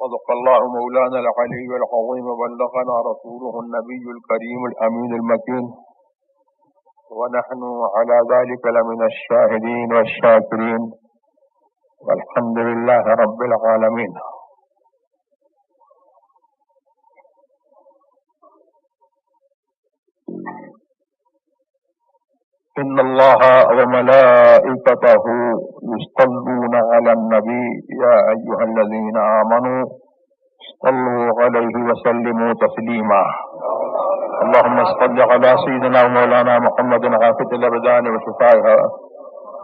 صدق الله مولانا العلي العظيم وبلغنا رسوله النبي الكريم الأمين المكين ونحن على ذلك لمن الشاهدين والشاكرين والحمد لله رب العالمين. إن الله وملائكته يصلون على النبي يا أيها الذين آمنوا صلوا عليه وسلموا تسليما. اللهم صل على سيدنا مولانا محمد عافية الأبدان وشفائها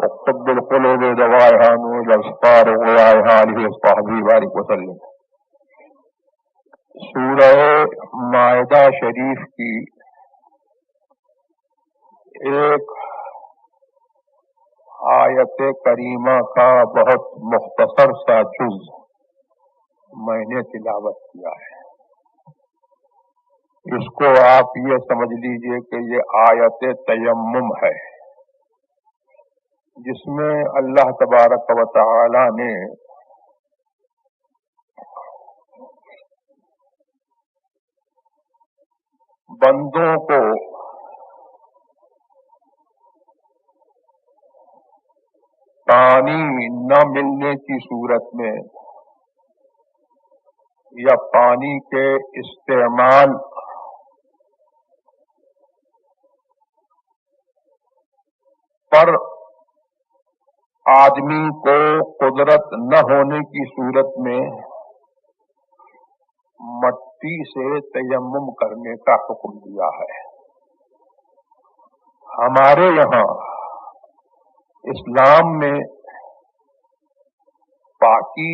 وقطب القلوب دوائها نور الأبصار وغوائها آله وصحبه بارك وسلم. سورہ مائدہ شریف کی ایک آیت کریمہ کا بہت مختصر سا جز میں نے تلاوت کیا ہے. اس کو آپ یہ سمجھ لیجئے کہ یہ آیت تیمم ہے، جس میں اللہ تبارک و تعالی نے بندوں کو پانی نہ ملنے کی صورت میں یا پانی کے استعمال پر آدمی کو قدرت نہ ہونے کی صورت میں مٹی سے تیمم کرنے کا حکم دیا ہے. ہمارے یہاں اسلام میں پاکی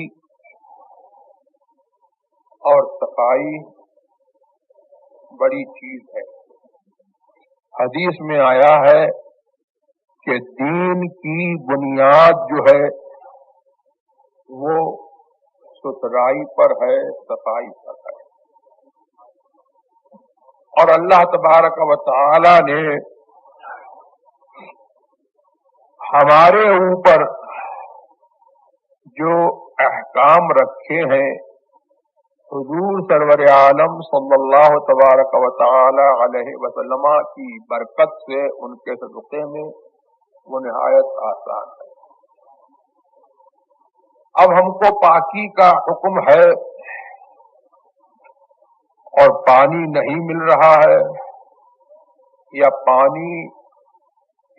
اور صفائی بڑی چیز ہے. حدیث میں آیا ہے کہ دین کی بنیاد جو ہے وہ ستھرائی پر ہے، صفائی پر ہے. اور اللہ تبارک و تعالی نے ہمارے اوپر جو احکام رکھے ہیں حضور سرور عالم صلی اللہ تبارک و تعالی علیہ وسلم کی برکت سے ان کے صدقے میں وہ نہایت آسان ہے. اب ہم کو پاکی کا حکم ہے اور پانی نہیں مل رہا ہے یا پانی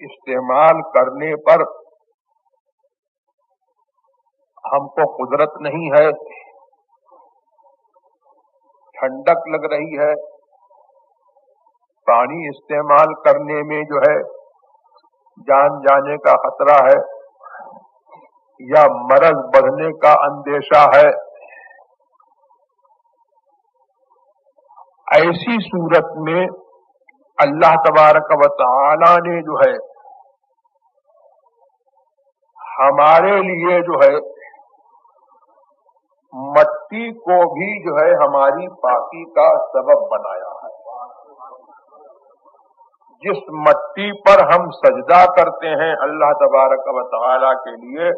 استعمال کرنے پر ہم کو قدرت نہیں ہے، ٹھنڈک لگ رہی ہے، پانی استعمال کرنے میں جو ہے جان جانے کا خطرہ ہے یا مرض بڑھنے کا اندیشہ ہے. ایسی صورت میں اللہ تبارک و تعالی نے جو ہے ہمارے لیے جو ہے مٹی کو بھی جو ہے ہماری پاکی کا سبب بنایا ہے. جس مٹی پر ہم سجدہ کرتے ہیں اللہ تبارک و تعالی کے لیے،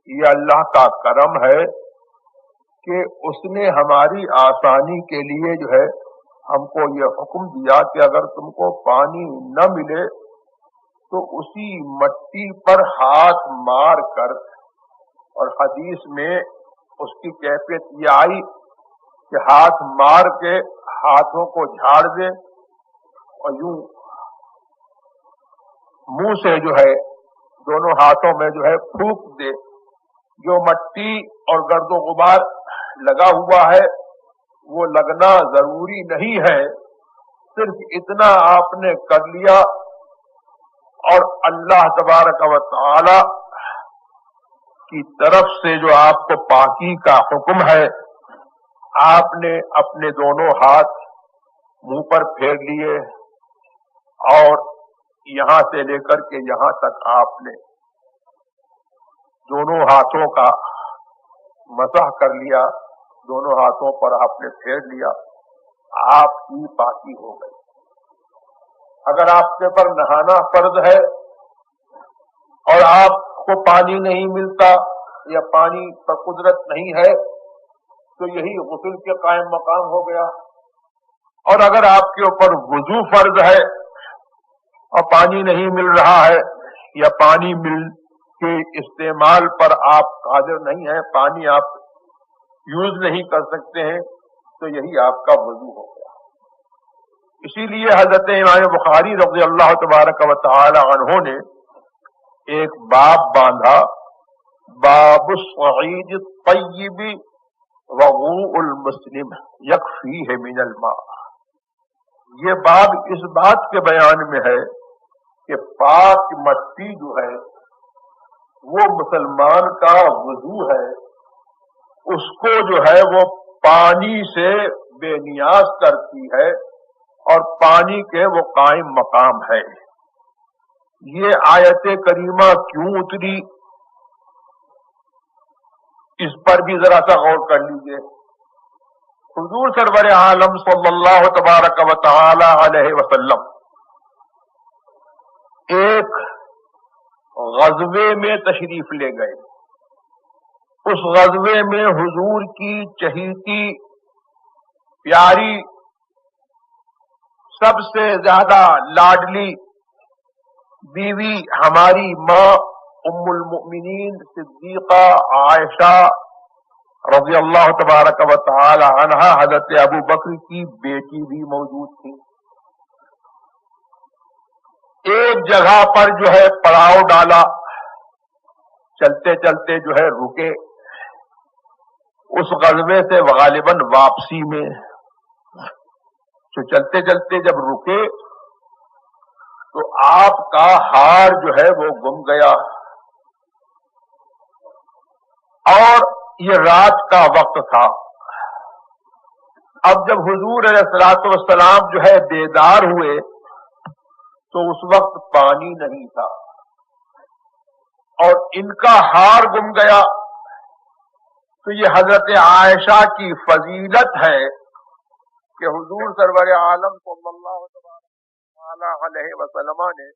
یہ اللہ کا کرم ہے کہ اس نے ہماری آسانی کے لیے جو ہے ہم کو یہ حکم دیا کہ اگر تم کو پانی نہ ملے تو اسی مٹی پر ہاتھ مار کر، اور حدیث میں اس کی کیفیت یہ آئی کہ ہاتھ مار کے ہاتھوں کو جھاڑ دے اور یوں منہ سے جو ہے دونوں ہاتھوں میں جو ہے پھونک دے. جو مٹی اور گرد و غبار لگا ہوا ہے وہ لگنا ضروری نہیں ہے، صرف اتنا آپ نے کر لیا اور اللہ تبارک و تعالی کی طرف سے جو آپ کو پاکی کا حکم ہے آپ نے اپنے دونوں ہاتھ منہ پر پھیر لیے اور یہاں سے لے کر کے یہاں تک آپ نے دونوں ہاتھوں کا مسح کر لیا، دونوں ہاتھوں پر آپ نے پھیر لیا، آپ کی پاکی ہو گئی. اگر آپ کے پر نہانا فرض ہے اور آپ کو پانی نہیں ملتا یا پانی پر قدرت نہیں ہے تو یہی غسل کے قائم مقام ہو گیا۔ اور اگر آپ کے اوپر وضو فرض ہے اور پانی نہیں مل رہا ہے یا پانی مل کے استعمال پر آپ قادر نہیں ہیں، پانی آپ یوز نہیں کر سکتے ہیں، تو یہی آپ کا وضو ہو گیا۔ اسی لیے حضرت امام بخاری رضی اللہ تبارک و تعالی عنہ نے ایک باب باندھا، باب الصعید الطیب وضوء المسلم یکفیہ من الماء۔ یہ باب اس بات کے بیان میں ہے کہ پاک مٹی جو ہے وہ مسلمان کا وضو ہے، اس کو جو ہے وہ پانی سے بے نیاز کرتی ہے اور پانی کے وہ قائم مقام ہے۔ یہ آیت کریمہ کیوں اتری، اس پر بھی ذرا سا غور کر لیجئے۔ حضور سرور عالم صلی اللہ تبارک و تعالی علیہ وسلم ایک غزوے میں تشریف لے گئے۔ اس غزوے میں حضور کی چہیتی پیاری سب سے زیادہ لاڈلی بیوی ہماری ماں ام المؤمنین صدیقہ عائشہ رضی اللہ تبارک و تعالی عنہا حضرت ابو بکر کی بیٹی بھی موجود تھی۔ ایک جگہ پر جو ہے پڑاؤ ڈالا، چلتے چلتے جو ہے رکے۔ اس غزوے سے غالباً واپسی میں جو چلتے چلتے جب رکے تو آپ کا ہار جو ہے وہ گم گیا، اور یہ رات کا وقت تھا۔ اب جب حضور علیہ الصلوۃ والسلام جو ہے بیدار ہوئے تو اس وقت پانی نہیں تھا اور ان کا ہار گم گیا۔ تو یہ حضرت عائشہ کی فضیلت ہے کہ حضور سرور عالم صلی اللہ علیہ وسلم نے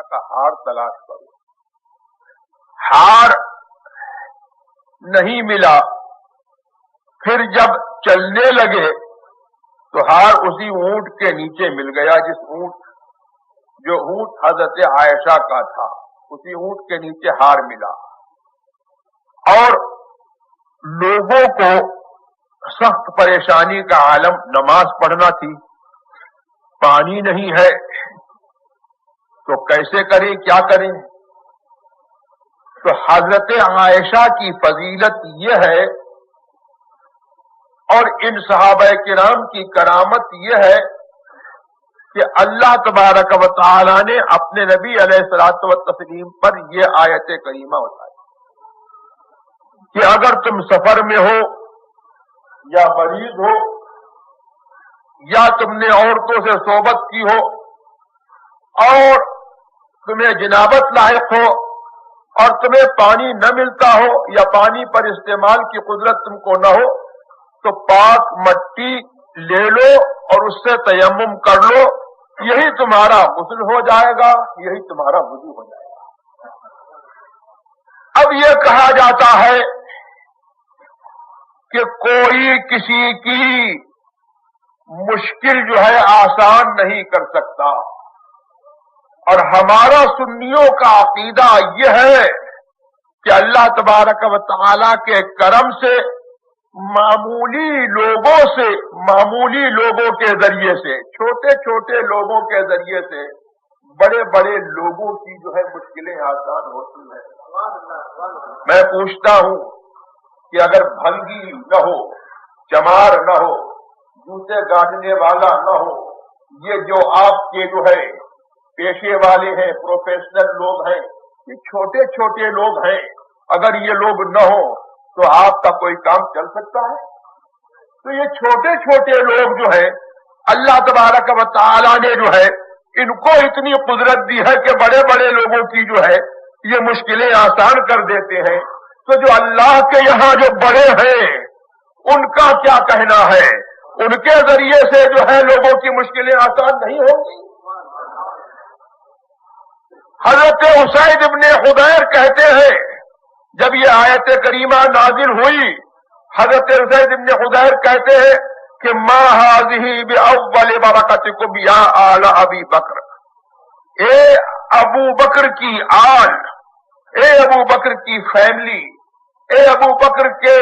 کا ہار تلاش کرو، ہار نہیں ملا۔ پھر جب چلنے لگے تو ہار اسی اونٹ کے نیچے مل گیا، جو اونٹ حضرت عائشہ کا تھا، اسی اونٹ کے نیچے ہار ملا۔ اور لوگوں کو سخت پریشانی کا عالم، نماز پڑھنا تھی، پانی نہیں ہے تو کیسے کریں، کیا کریں؟ تو حضرت عائشہ کی فضیلت یہ ہے اور ان صحابہ کرام کی کرامت یہ ہے کہ اللہ تبارک و تعالی نے اپنے نبی علیہ الصلوۃ والتسلیم پر یہ آیت کریمہ بتائی کہ اگر تم سفر میں ہو یا مریض ہو یا تم نے عورتوں سے صحبت کی ہو اور تمہیں جنابت لاحق ہو اور تمہیں پانی نہ ملتا ہو یا پانی پر استعمال کی قدرت تم کو نہ ہو، تو پاک مٹی لے لو اور اس سے تیمم کر لو، یہی تمہارا غسل ہو جائے گا، یہی تمہارا وضو ہو جائے گا۔ اب یہ کہا جاتا ہے کہ کوئی کسی کی مشکل جو ہے آسان نہیں کر سکتا، اور ہمارا سنیوں کا عقیدہ یہ ہے کہ اللہ تبارک و تعالی کے کرم سے معمولی لوگوں کے ذریعے سے، چھوٹے چھوٹے لوگوں کے ذریعے سے بڑے بڑے لوگوں کی جو ہے مشکلیں آسان ہوتی ہیں۔ میں پوچھتا ہوں کہ اگر بھنگی نہ ہو، چمار نہ ہو، جوتے گاٹنے والا نہ ہو، یہ جو آپ کے جو ہے پیشے والے ہیں، پروفیشنل لوگ ہیں، یہ چھوٹے چھوٹے لوگ ہیں، اگر یہ لوگ نہ ہو تو آپ کا کوئی کام چل سکتا ہے؟ تو یہ چھوٹے چھوٹے لوگ جو ہیں اللہ تبارک و تعالی نے جو ہے ان کو اتنی قدرت دی ہے کہ بڑے بڑے لوگوں کی جو ہے یہ مشکلیں آسان کر دیتے ہیں۔ تو جو اللہ کے یہاں جو بڑے ہیں ان کا کیا کہنا ہے؟ ان کے ذریعے سے جو ہے لوگوں کی مشکلیں آسان نہیں ہوں گی؟ حضرت اسید ابن حضیر کہتے ہیں جب یہ آیت کریمہ نازل ہوئی، حضرت اسید ابن حضیر کہتے ہیں کہ ما هذه باول برکتکم یا آل ابی بکر، اے ابو بکر کی آل، اے ابو بکر کی فیملی، اے ابو بکر کے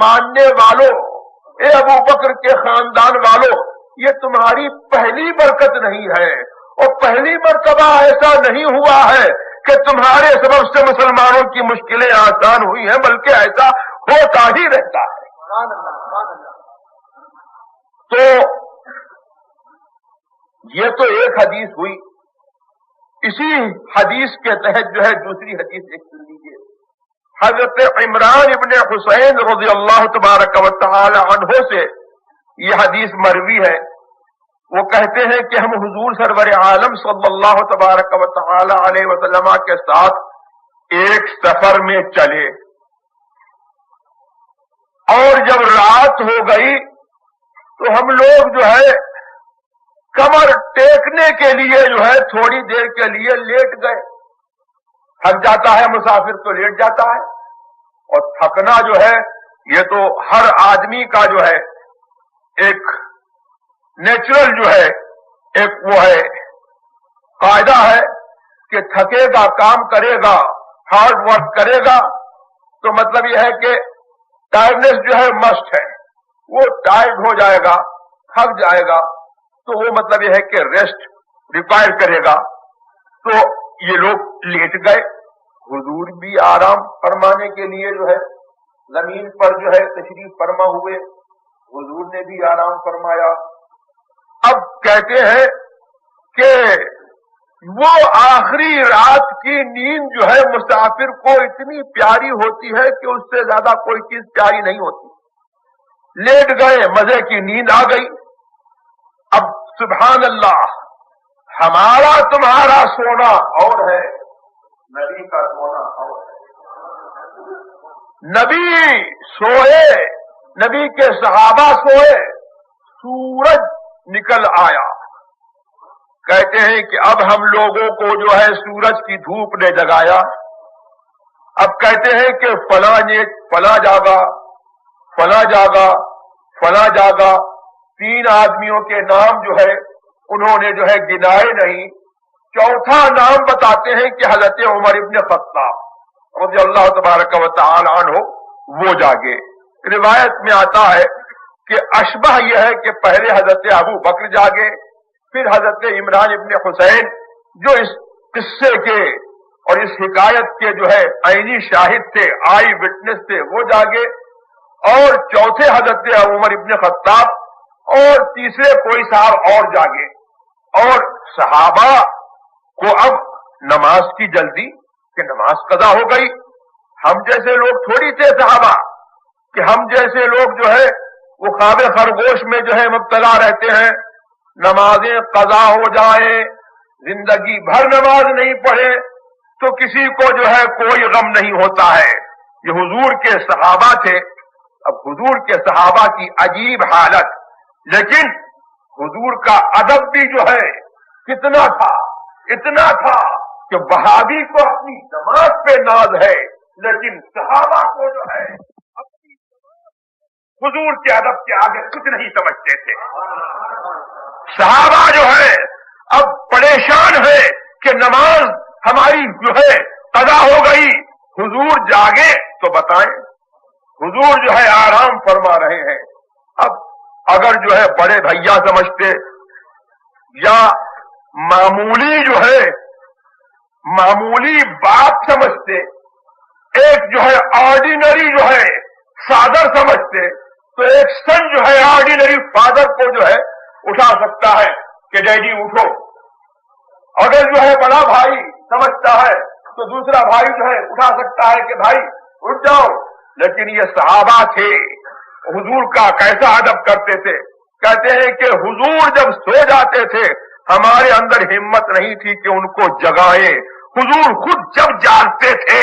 ماننے والوں، اے ابو بکر کے خاندان والوں، یہ تمہاری پہلی برکت نہیں ہے، اور پہلی مرتبہ ایسا نہیں ہوا ہے کہ تمہارے سبب سے مسلمانوں کی مشکلیں آسان ہوئی ہیں، بلکہ ایسا ہوتا ہی رہتا ہے۔ تو یہ تو ایک حدیث ہوئی، اسی حدیث کے تحت جو ہے دوسری حدیث ایک سن لیجیے۔ حضرت عمران ابن حسین رضی اللہ تبارک و تعالی عنہ سے یہ حدیث مروی ہے، وہ کہتے ہیں کہ ہم حضور سرور عالم صلی اللہ تبارک و تعالی علیہ وسلم کے ساتھ ایک سفر میں چلے، اور جب رات ہو گئی تو ہم لوگ جو ہے کمر ٹیکنے کے لیے جو ہے تھوڑی دیر کے لیے لیٹ گئے۔ تھک جاتا ہے مسافر تو لیٹ جاتا ہے، اور تھکنا جو ہے یہ تو ہر آدمی کا جو ہے ایک نیچرل جو ہے ایک وہ ہے قاعدہ ہے کہ تھکے گا، کام کرے گا، ہارڈ ورک کرے گا تو مطلب یہ ہے کہ ٹائرڈنیس جو ہے مسٹ ہے، وہ ٹائرڈ ہو جائے گا، تھک جائے گا، تو وہ مطلب یہ ہے کہ ریسٹ ریکوائر کرے گا۔ تو یہ لوگ لیٹ گئے، حضور بھی آرام فرمانے کے لیے جو ہے زمین پر جو ہے تشریف فرما ہوئے، حضور نے بھی آرام فرمایا۔ اب کہتے ہیں کہ وہ آخری رات کی نیند جو ہے مسافر کو اتنی پیاری ہوتی ہے کہ اس سے زیادہ کوئی چیز پیاری نہیں ہوتی۔ لیٹ گئے، مزے کی نیند آ گئی۔ اب سبحان اللہ، ہمارا تمہارا سونا اور ہے، نبی کا سونا اور ہے۔ نبی سوئے، نبی کے صحابہ سوئے، سورج نکل آیا۔ کہتے ہیں کہ اب ہم لوگوں کو جو ہے سورج کی دھوپ نے جگایا۔ اب کہتے ہیں کہ فلاں جاگا، فلاں جاگا، فلاں جاگا، 3 آدمیوں کے نام جو ہے انہوں نے جو ہے گنائے نہیں۔ چوتھا نام بتاتے ہیں کہ حضرت عمر ابن خطاب رضی اللہ تبارک و تعالی عنہ وہ جاگے۔ روایت میں آتا ہے کہ اشبہ یہ ہے کہ پہلے حضرت ابو بکر جاگے، پھر حضرت عمران ابن حسین جو اس قصے کے اور اس حکایت کے جو ہے عینی شاہد تھے، آئی وٹنس تھے، وہ جاگے، اور چوتھے حضرت عمر ابن خطاب، اور تیسرے کوئی صاحب اور جاگے۔ اور صحابہ کو اب نماز کی جلدی کہ نماز قضا ہو گئی۔ ہم جیسے لوگ تھوڑی تھے صحابہ کہ ہم جیسے لوگ جو ہے وہ خواب خرگوش میں جو ہے مبتلا رہتے ہیں، نمازیں قضا ہو جائیں، زندگی بھر نماز نہیں پڑھے تو کسی کو جو ہے کوئی غم نہیں ہوتا ہے۔ یہ حضور کے صحابہ تھے۔ اب حضور کے صحابہ کی عجیب حالت، لیکن حضور کا ادب بھی جو ہے کتنا تھا، اتنا تھا کہ وہابی کو اپنی نماز پہ ناز ہے، لیکن صحابہ کو جو ہے اپنی حضور کے ادب کے آگے کچھ نہیں سمجھتے تھے۔ صحابہ جو ہے اب پریشان ہے کہ نماز ہماری جو ہے قضا ہو گئی، حضور جاگے تو بتائیں۔ حضور جو ہے آرام فرما رہے ہیں۔ اب اگر جو ہے بڑے بھیا سمجھتے یا معمولی جو ہے معمولی بات سمجھتے، ایک جو ہے آرڈینری جو ہے فادر سمجھتے، تو ایک سن جو ہے آرڈینری فادر کو جو ہے اٹھا سکتا ہے کہ ڈیڈی اٹھو۔ اگر جو ہے بڑا بھائی سمجھتا ہے تو دوسرا بھائی جو ہے اٹھا سکتا ہے کہ بھائی اٹھ جاؤ۔ لیکن یہ صحابہ تھے، حضور کا کیسا ادب کرتے تھے۔ کہتے ہیں کہ حضور جب سو جاتے تھے ہمارے اندر ہمت نہیں تھی کہ ان کو جگائیں، حضور خود جب جاگتے تھے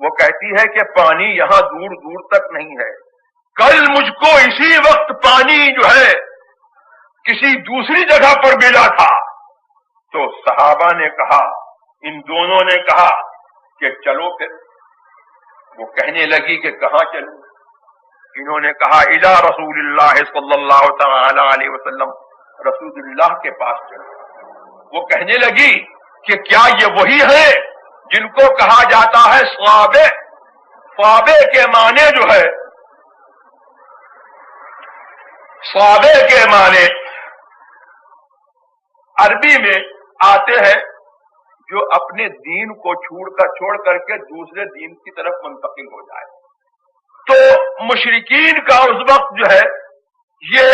وہ کہتی ہے کہ پانی یہاں دور دور تک نہیں ہے، کل مجھ کو اسی وقت پانی جو ہے کسی دوسری جگہ پر ملا تھا۔ تو صحابہ نے کہا، ان دونوں نے کہا کہ چلو پھر۔ وہ کہنے لگی کہ کہاں چلوں؟ انہوں نے کہا الی رسول اللہ صلی اللہ تعالی علیہ وسلم، رسول اللہ کے پاس چلو۔ وہ کہنے لگی کہ کیا یہ وہی ہے جن کو کہا جاتا ہے صوابے؟ صوابے کے معنی جو ہے، صوابے کے معنی عربی میں آتے ہیں جو اپنے دین کو چھوڑ کر کے دوسرے دین کی طرف منتقل ہو جائے۔ تو مشرکین کا اس وقت جو ہے یہ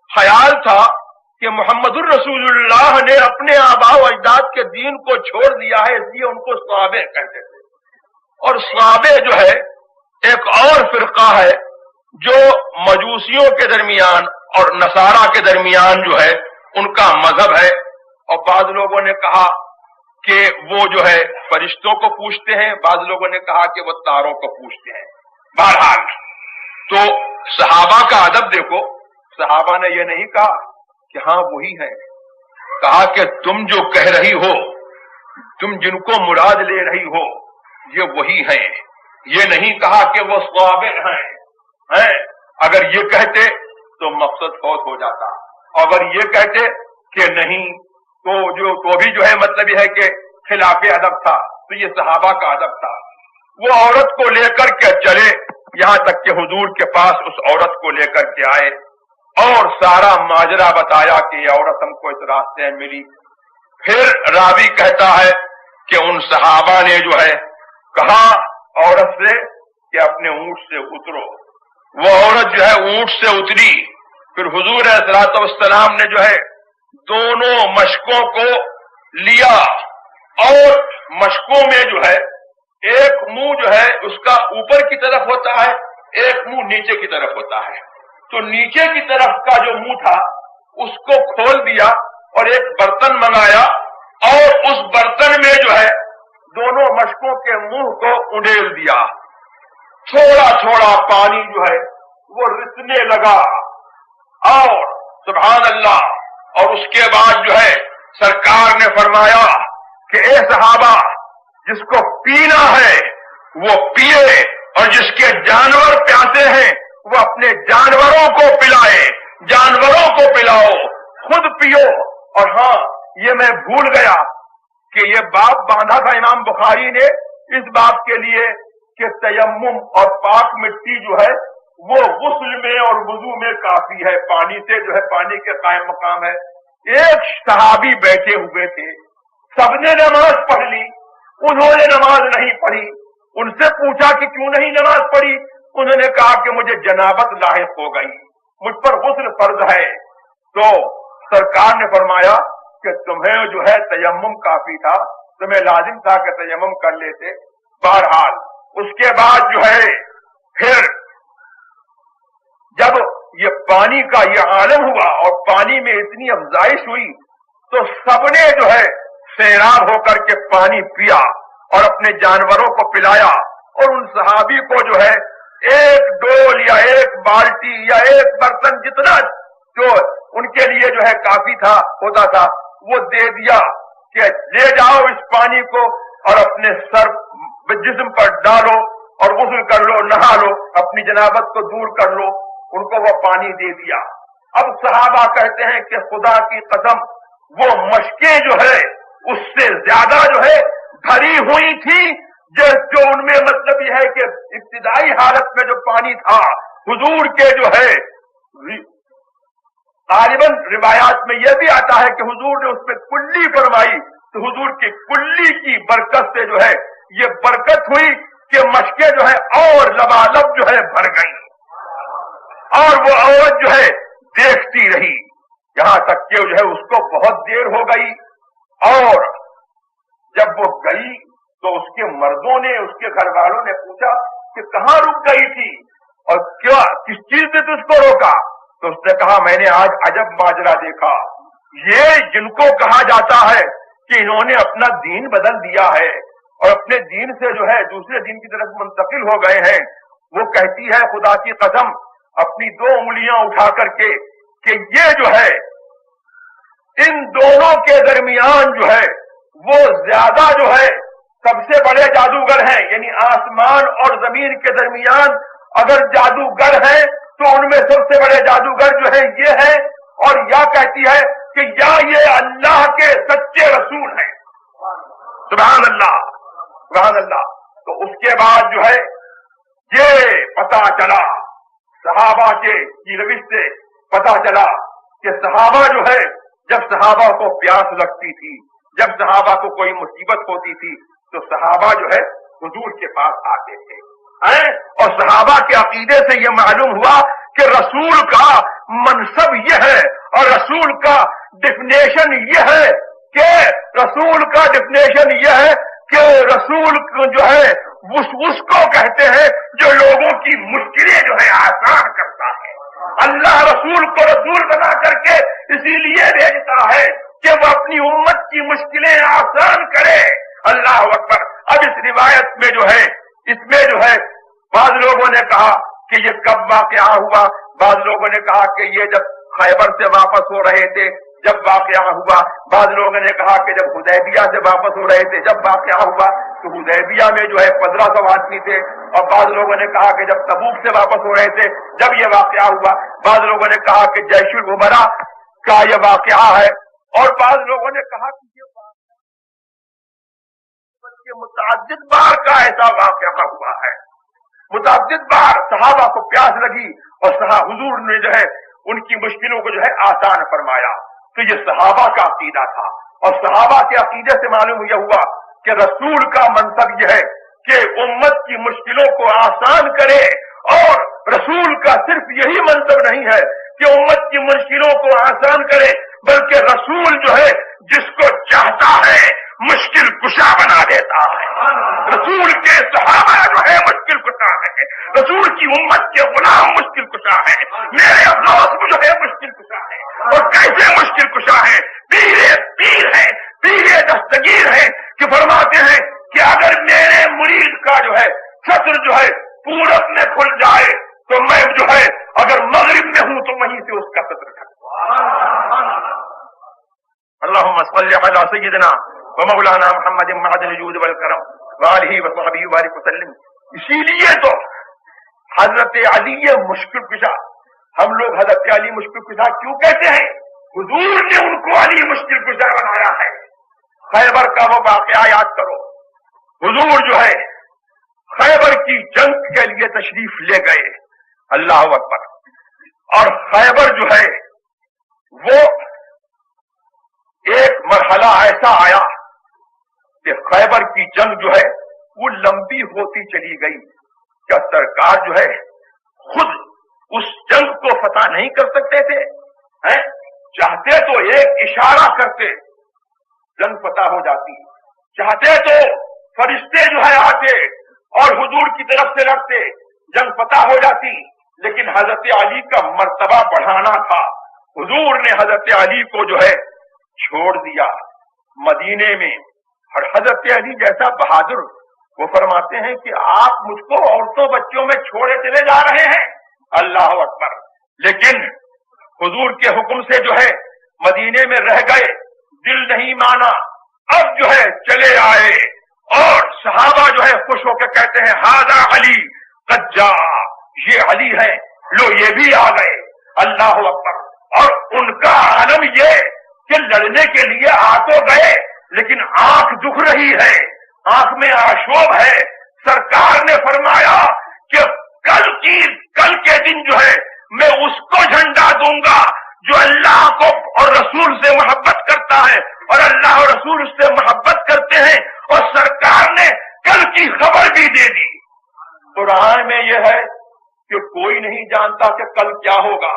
خیال تھا کہ محمد الرسول اللہ نے اپنے آباء و اجداد کے دین کو چھوڑ دیا ہے، اس لیے ان کو صحابہ کہتے تھے۔ اور صحابہ جو ہے ایک اور فرقہ ہے جو مجوسیوں کے درمیان اور نصارہ کے درمیان جو ہے ان کا مذہب ہے۔ اور بعض لوگوں نے کہا کہ وہ جو ہے فرشتوں کو پوجتے ہیں، بعض لوگوں نے کہا کہ وہ تاروں کو پوجتے ہیں۔ بہرحال تو صحابہ کا ادب دیکھو، صحابہ نے یہ نہیں کہا کہ ہاں وہی ہے، کہا کہ تم جو کہہ رہی ہو، تم جن کو مراد لے رہی ہو یہ وہی ہیں، یہ نہیں کہا کہ وہ صحابہ ہیں۔ اگر یہ کہتے تو مقصد فوت ہو جاتا، اگر یہ کہتے کہ نہیں تو بھی جو ہے مطلب یہ ہے کہ خلاف ادب تھا۔ تو یہ صحابہ کا ادب تھا۔ وہ عورت کو لے کر کے چلے، یہاں تک کہ حضور کے پاس اس عورت کو لے کر کے آئے اور سارا ماجرا بتایا کہ یہ عورت ہم کو اس راستے میں ملی۔ پھر راوی کہتا ہے کہ ان صحابہ نے جو ہے کہا عورت سے کہ اپنے اونٹ سے اترو۔ وہ عورت جو ہے اونٹ سے اتری۔ پھر حضور علیہ الصلوۃ والسلام نے جو ہے دونوں مشکوں کو لیا اور مشکوں میں جو ہے ایک منہ جو ہے اس کا اوپر کی طرف ہوتا ہے، ایک منہ نیچے کی طرف ہوتا ہے۔ تو نیچے کی طرف کا جو منہ تھا اس کو کھول دیا اور ایک برتن منگایا اور اس برتن میں جو ہے دونوں مشکوں کے منہ کو انڈیل دیا۔ تھوڑا تھوڑا پانی جو ہے وہ رسنے لگا اور سبحان اللہ، اور اس کے بعد جو ہے سرکار نے فرمایا کہ اے صحابہ، جس کو پینا ہے وہ پیے اور جس کے جانور پیاسے ہیں وہ اپنے جانوروں کو پلائے، جانوروں کو پلاؤ، خود پیو۔ اور ہاں یہ میں بھول گیا کہ یہ باب باندھا تھا امام بخاری نے اس باب کے لیے کہ تیمم اور پاک مٹی جو ہے وہ غسل میں اور وضو میں کافی ہے، پانی سے جو ہے پانی کے قائم مقام ہے۔ ایک صحابی بیٹھے ہوئے تھے، سب نے نماز پڑھ لی، انہوں نے نماز نہیں پڑھی۔ ان سے پوچھا کہ کیوں نہیں نماز پڑھی؟ انہوں نے کہا کہ مجھے جنابت لاحق ہو گئی، مجھ پر غسل فرض ہے۔ تو سرکار نے فرمایا کہ تمہیں جو ہے تیمم کافی تھا، تمہیں لازم تھا کہ تیمم کر لیتے۔ بہرحال اس کے بعد جو ہے پھر جب یہ پانی کا یہ عالم ہوا اور پانی میں اتنی افزائش ہوئی تو سب نے جو ہے سیراب ہو کر کے پانی پیا اور اپنے جانوروں کو پلایا۔ اور ان صحابی کو جو ہے ایک ڈول یا ایک بالٹی یا ایک برتن جتنا جو ان کے لیے جو ہے کافی تھا ہوتا تھا وہ دے دیا کہ لے جاؤ اس پانی کو اور اپنے سر جسم پر ڈالو اور غسل کر لو، نہا لو، اپنی جنابت کو دور کر لو۔ ان کو وہ پانی دے دیا۔ اب صحابہ کہتے ہیں کہ خدا کی قسم وہ مشکیں جو ہے اس سے زیادہ جو ہے بھری ہوئی تھی جو ان میں مطلب یہ ہے کہ ابتدائی حالت میں جو پانی تھا حضور کے جو ہے غالباً روایات میں یہ بھی آتا ہے کہ حضور نے اس میں کلی فرمائی، تو حضور کی کلی کی برکت سے جو ہے یہ برکت ہوئی کہ مشکیں جو ہے اور لبالب جو ہے بھر گئی اور وہ عورت جو ہے دیکھتی رہی یہاں تک کہ جو ہے اس کو بہت دیر ہو گئی۔ اور جب وہ گئی تو اس کے مردوں نے، اس کے گھر والوں نے پوچھا کہ کہاں رک گئی تھی اور کیا کس چیز نے تجھ کو روکا؟ تو اس نے کہا میں نے آج عجب ماجرا دیکھا، یہ جن کو کہا جاتا ہے کہ انہوں نے اپنا دین بدل دیا ہے، اور اپنے دین سے جو ہے دوسرے دین کی طرف منتقل ہو گئے ہیں، وہ کہتی ہے خدا کی قسم اپنی 2 انگلیاں اٹھا کر کے کہ یہ جو ہے ان دونوں کے درمیان جو ہے وہ زیادہ جو ہے سب سے بڑے جادوگر ہیں، یعنی آسمان اور زمین کے درمیان اگر جادوگر ہیں تو ان میں سب سے بڑے جادوگر جو ہیں یہ ہیں، اور یا کہتی ہے کہ یا یہ اللہ کے سچے رسول ہیں۔ سبحان اللہ سبحان اللہ۔ تو اس کے بعد جو ہے یہ پتا چلا صحابہ کی روش سے پتا چلا کہ صحابہ جو ہے جب صحابہ کو پیاس لگتی تھی، جب صحابہ کو کوئی مصیبت ہوتی تھی تو صحابہ جو ہے حضور کے پاس آتے تھے، اور صحابہ کے عقیدے سے یہ معلوم ہوا کہ رسول کا منصب یہ ہے اور رسول کا ڈیفینیشن یہ ہے کہ رسول کا ڈیفینیشن یہ ہے کہ رسول جو ہے اس کو کہتے ہیں جو لوگوں کی مشکلیں جو ہے آسان کرتا ہے۔ اللہ رسول کو رسول بنا کر کے اسی لیے بھیجتا ہے کہ وہ اپنی امت کی مشکلیں آسان کرے۔ اللہ اکبر۔ اب اس روایت میں جو ہے اس میں جو ہے بعض لوگوں نے کہا کہ یہ کب واقعہ ہوا، بعض لوگوں نے کہا کہ یہ جب خیبر سے واپس ہو رہے تھے جب واقعہ ہوا، بعض لوگوں نے کہا کہ جب حدیبیہ سے واپس ہو رہے تھے جب واقعہ ہوا، تو حدیبیہ میں جو ہے 1500 آدمی تھے، اور بعض لوگوں نے کہا کہ جب تبوک سے واپس ہو رہے تھے جب یہ واقعہ ہوا، بعض لوگوں نے کہا کہ جیش العمرہ کا یہ واقعہ ہے، اور بعض لوگوں نے کہا کہ یہ متعدد بار کا ایسا واقعہ ہوا ہے۔ متعدد بار صحابہ کو پیاس لگی اور حضور نے جو ہے ان کی مشکلوں کو جو ہے آسان فرمایا۔ تو یہ صحابہ کا عقیدہ تھا، اور صحابہ کے عقیدے سے معلوم یہ ہوا کہ رسول کا منصب یہ ہے کہ امت کی مشکلوں کو آسان کرے، اور رسول کا صرف یہی منصب نہیں ہے کہ امت کی مشکلوں کو آسان کرے، بلکہ رسول جو ہے جس کو چاہتا ہے مشکل کشا بنا دیتا ہے۔ رسول کے صحابہ جو ہے مشکل کشا ہے، رسول کی امت کے غلام مشکل کشا ہے، میرے افلاس جو ہے مشکل کشا ہے۔ اور کیسے مشکل کشا ہے؟ پیر ہے، پیر دستگیر ہے کہ فرماتے ہیں کہ اگر میرے مرید کا جو ہے سطر جو ہے پورب میں کھل جائے تو میں جو ہے اگر مغرب میں ہوں تو وہیں سے اس کا سطر ڈھکتا۔ اللہم صلی علی سیدنا ومولانا محمد معدن الجود والکرم وآلہ وصحبہ وبارک وسلم۔ اسی لیے تو حضرت علی مشکل کشا، ہم لوگ حضرت علی مشکل کشا کیوں کہتے ہیں؟ حضور نے ان کو علی مشکل کشا بنایا ہے۔ خیبر کا وہ واقعہ یاد کرو، حضور جو ہے خیبر کی جنگ کے لیے تشریف لے گئے، اللہ اکبر، اور خیبر جو ہے وہ ایک مرحلہ ایسا آیا کہ خیبر کی جنگ جو ہے وہ لمبی ہوتی چلی گئی، کیا سرکار جو ہے خود اس جنگ کو فتح نہیں کر سکتے تھے؟ چاہتے تو ایک اشارہ کرتے جنگ فتح ہو جاتی، چاہتے تو فرشتے جو ہے آتے اور حضور کی طرف سے لڑتے، جنگ فتح ہو جاتی، لیکن حضرت علی کا مرتبہ بڑھانا تھا۔ حضور نے حضرت علی کو جو ہے چھوڑ دیا مدینے میں، اور حضرت علی جیسا بہادر وہ فرماتے ہیں کہ آپ مجھ کو عورتوں بچوں میں چھوڑے چلے جا رہے ہیں، اللہ اکبر، لیکن حضور کے حکم سے جو ہے مدینے میں رہ گئے، دل نہیں مانا، اب جو ہے چلے آئے، اور صحابہ جو ہے خوش ہو کے کہتے ہیں ھذا علی قد جاء، یہ علی ہے، لو یہ بھی آ گئے، اللہ اکبر۔ اور ان کا عالم یہ کہ لڑنے کے لیے آ تو گئے لیکن آنکھ دکھ رہی ہے، آنکھ میں آشوب ہے۔ سرکار نے فرمایا کہ کل کے دن جو ہے میں اس کو جھنڈا دوں گا جو اللہ کو اور رسول سے محبت کرتا ہے، اور اللہ اور رسول سے محبت کرتے ہیں، اور سرکار نے کل کی خبر بھی دے دی۔ قرآن میں یہ ہے کہ کوئی نہیں جانتا کہ کل کیا ہوگا،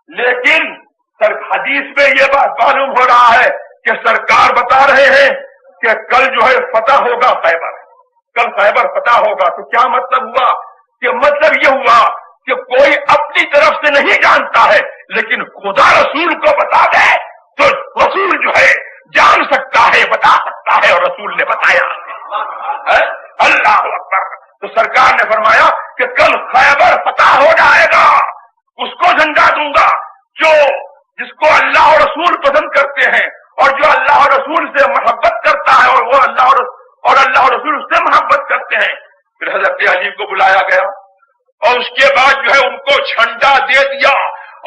لیکن حدیث میں یہ بات معلوم ہو رہا ہے کہ سرکار بتا رہے ہیں کہ کل جو ہے فتح ہوگا خیبر، کل خیبر فتح ہوگا۔ تو کیا مطلب ہوا؟ کہ مطلب یہ ہوا کہ کوئی اپنی طرف سے نہیں جانتا ہے، لیکن خدا رسول کو بتا دے تو رسول جو ہے جان سکتا ہے، بتا سکتا ہے، اور رسول نے بتایا۔ اللہ اکبر. تو سرکار نے فرمایا کہ کل خیبر فتح ہو جائے گا، اس کو جھنڈا دوں گا جس کو اللہ اور رسول پسند کرتے ہیں، اور جو اللہ اور رسول سے محبت کرتا ہے، اور وہ اللہ اور رسول سے محبت کرتے ہیں. پھر حضرت علی کو بلایا گیا اور اس کے بعد جو ہے ان کو جھنڈا دے دیا،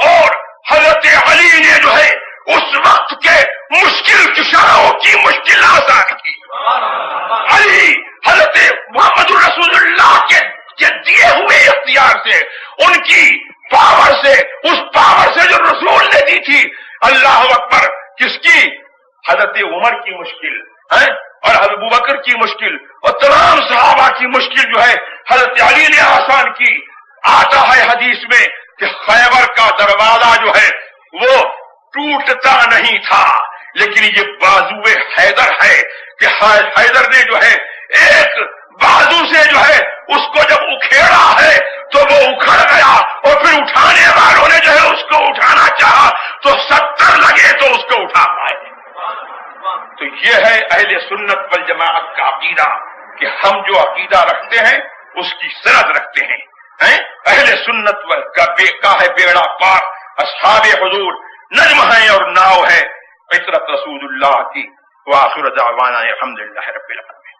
اور حضرت علی نے جو ہے اس وقت کے مشکل کشاؤں کی مشکل آسان کی. علی حضرت محمد رسول اللہ کے دیے ہوئے اختیار سے، ان کی پاور سے، اس پاور سے جو رسول نے دی تھی، اللہ اکبر، کس کی؟ حضرت عمر کی مشکل ہے، اور حضرت ابوبکر کی مشکل، اور تمام صحابہ کی مشکل جو ہے حضرت علی نے آسان کی. آتا ہے حدیث میں کہ خیبر کا دروازہ جو ہے وہ ٹوٹتا نہیں تھا، لیکن یہ بازو حیدر ہے کہ حیدر نے جو ہے ایک بازو سے جو ہے اس کو جب اکھیڑا ہے تو وہ اکھڑ گیا، اور پھر اٹھانے والوں نے جو ہے اس کو اٹھانا چاہا تو 70 لگے تو اس کو اٹھا پائے. تو یہ ہے اہل سنت والجماعت کا عقیدہ کہ ہم جو عقیدہ رکھتے ہیں اس کی سند رکھتے ہیں. اہل سنت کا ہے بیڑا پار، اصحاب حضور نجم ہیں اور ناؤ ہے، عطرت رسول اللہ کی. وآخر دعوانا الحمدللہ رب العالمین.